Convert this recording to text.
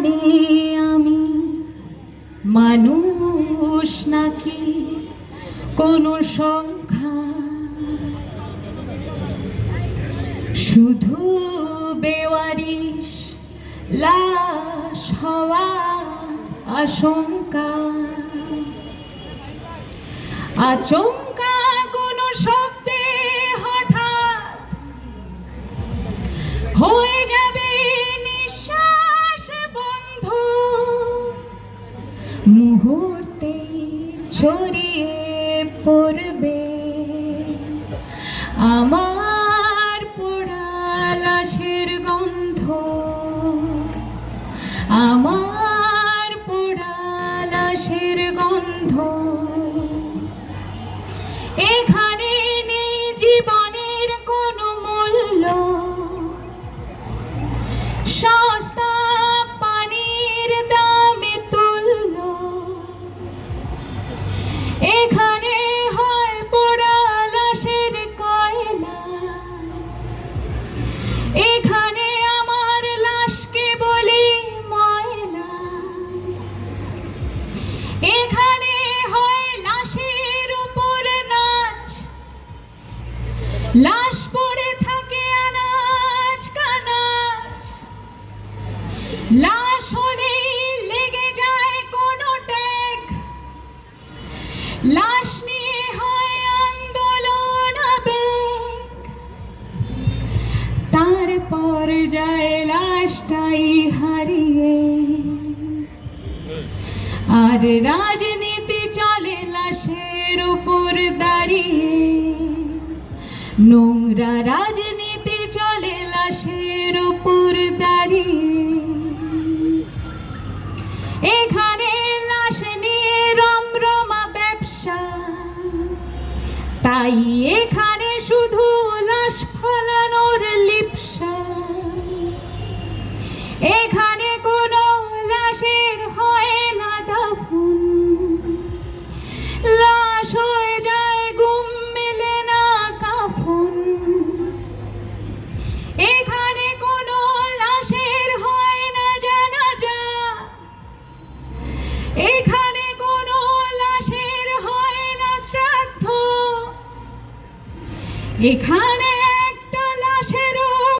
এখানে আমি মানুষ নাকি কোনো সংখ্যা, শুধু বেওয়ারিশ লাশ হওয়া আশঙ্কা, আচমকা কোনো শব্দে হঠাৎ হয়ে যাবে নিঃশ্বাস বন্ধ, মুহূর্তে ছড়িয়ে পড়বে আমার পোড়া লাশের গন্ধ, আমার পোড়া লাশের গন্ধ। এখানে নেই জীবনের কোনো মূল্য, সস্তা পানির দামে তুল্য। এখানে হয় পোড়া লাশের কয়লা, এখানে আমার লাশকে বলি ময়লা। এখানে হয় লাশের উপর নাচ, লাশ পড়ে থাকে আনাজ কানাজ। লাশ হলেই লেগে যায় কোনো ট্যাগ, লাশ নিয়ে হয় আন্দোলন আবেগ। তারপর যায় লাশটাই হারিয়ে, আর রাজনীতি চলে লাশের উপর দাঁড়িয়ে। নোংরা রাজনীতি চলে লাশের উপর দাঁড়িয়ে। এখানে লাশ নিয়ে রমরমা ব্যবসা, তাই এখানে শুধু লাশ ফলানোর লিপ্সা। এখানে কোনো লাশের হয় না দাফন, লাশ হয়ে যায় গুম, মেলে না কাফন। এখানে কোনো লাশের হয় না জানাজা, এখানে কোনো লাশের হয় না শ্রাদ্ধ। এখানে